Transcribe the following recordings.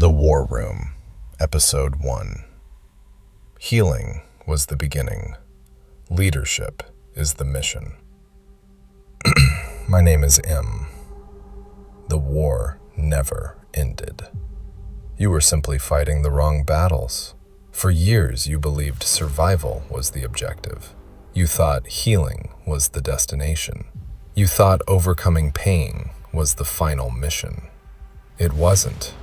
The War Room, Episode 1. Healing was the beginning. Leadership is the mission. My name is M. The war never ended. You were simply fighting the wrong battles. For years, you believed survival was the objective. You thought healing was the destination. You thought overcoming pain was the final mission. It wasn't.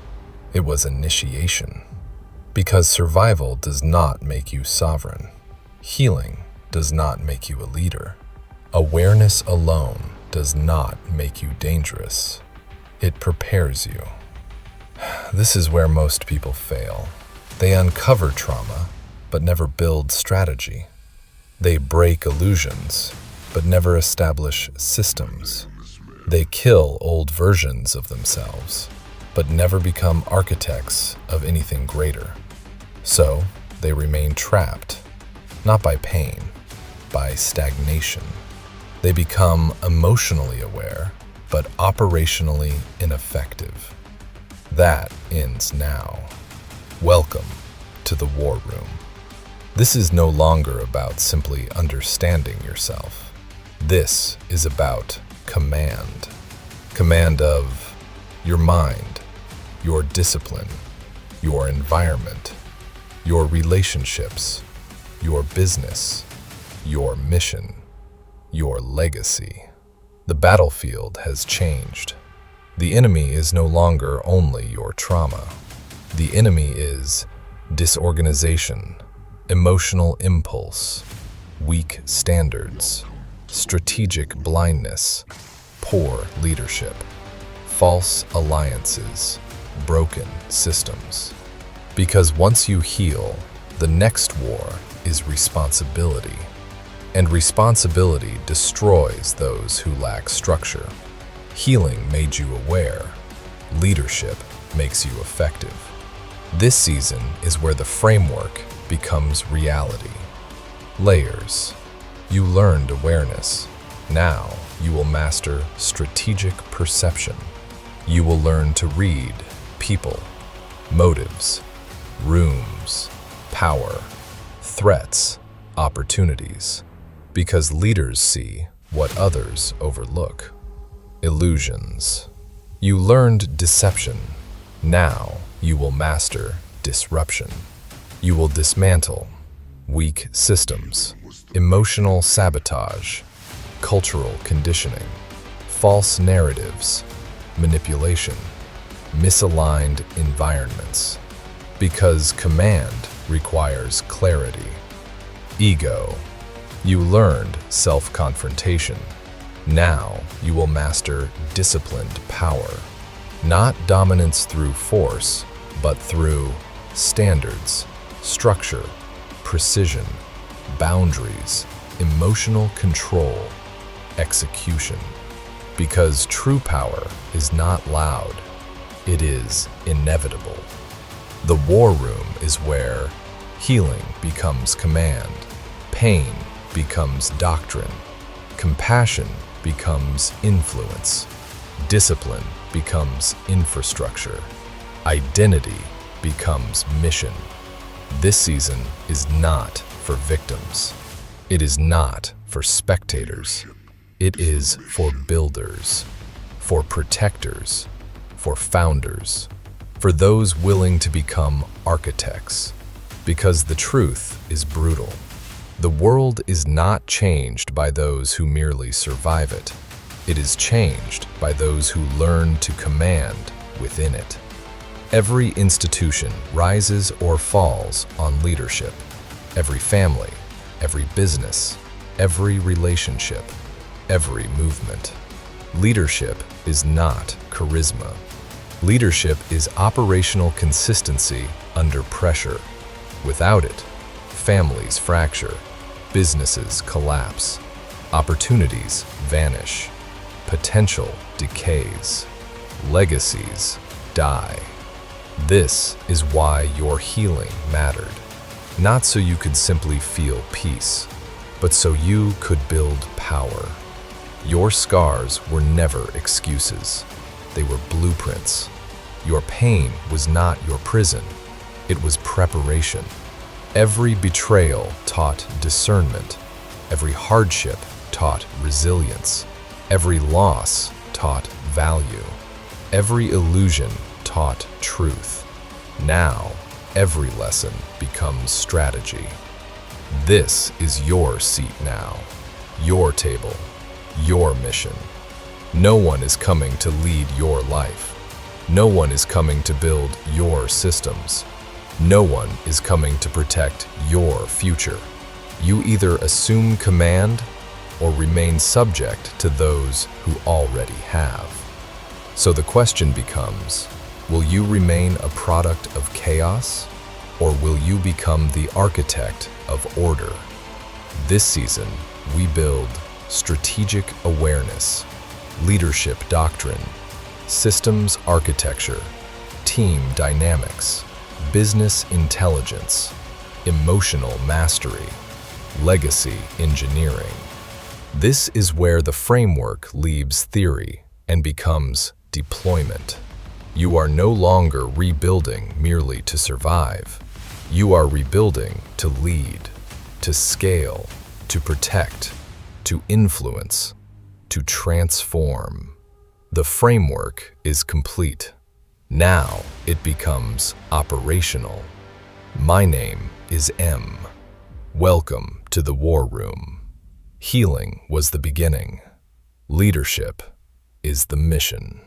It was initiation. Because survival does not make you sovereign. Healing does not make you a leader. Awareness alone does not make you dangerous. It prepares you. This is where most people fail. They uncover trauma, but never build strategy. They break illusions, but never establish systems. They kill old versions of themselves, but never become architects of anything greater. So, they remain trapped, not by pain, by stagnation. They become emotionally aware, but operationally ineffective. That ends now. Welcome to the War Room. This is no longer about simply understanding yourself. This is about command. Command of your mind, your discipline, your environment, your relationships, your business, your mission, your legacy. The battlefield has changed. The enemy is no longer only your trauma. The enemy is disorganization, emotional impulse, weak standards, strategic blindness, poor leadership, false alliances, broken systems. Because once you heal, the next war is responsibility. And responsibility destroys those who lack structure. Healing made you aware. Leadership makes you effective. This season is where the framework becomes reality. Layers. You learned awareness. Now you will master strategic perception. You will learn to read people, motives, rooms, power, threats, opportunities. Because leaders see what others overlook. Illusions. You learned deception. Now you will master disruption. You will dismantle weak systems, emotional sabotage, cultural conditioning, false narratives, manipulation, misaligned environments. Because command requires clarity. Ego. You learned self-confrontation. Now you will master disciplined power. Not dominance through force, but through standards, structure, precision, boundaries, emotional control, execution. Because true power is not loud, it is inevitable. The war room is where healing becomes command, pain becomes doctrine, compassion becomes influence, discipline becomes infrastructure, identity becomes mission. This season is not for victims. It is not for spectators. It is for builders, for protectors, for founders, for those willing to become architects. Because the truth is brutal. The world is not changed by those who merely survive it. It is changed by those who learn to command within it. Every institution rises or falls on leadership. Every family, every business, every relationship, every movement. Leadership is not charisma. Leadership is operational consistency under pressure. Without it, families fracture, businesses collapse, opportunities vanish, potential decays, legacies die. This is why your healing mattered. Not so you could simply feel peace, but so you could build power. Your scars were never excuses. They were blueprints. Your pain was not your prison. It was preparation. Every betrayal taught discernment. Every hardship taught resilience. Every loss taught value. Every illusion taught truth. Now, every lesson becomes strategy. This is your seat now, your table, your mission. No one is coming to lead your life. No one is coming to build your systems. No one is coming to protect your future. You either assume command or remain subject to those who already have. So the question becomes, will you remain a product of chaos, or will you become the architect of order? This season, we build strategic awareness, leadership doctrine, systems architecture, team dynamics, business intelligence, emotional mastery, legacy engineering. This is where the framework leaves theory and becomes deployment. You are no longer rebuilding merely to survive. You are rebuilding to lead, to scale, to protect, to influence, to transform. The framework is complete. Now it becomes operational. My name is M. Welcome to the War Room. Healing was the beginning. Leadership is the mission.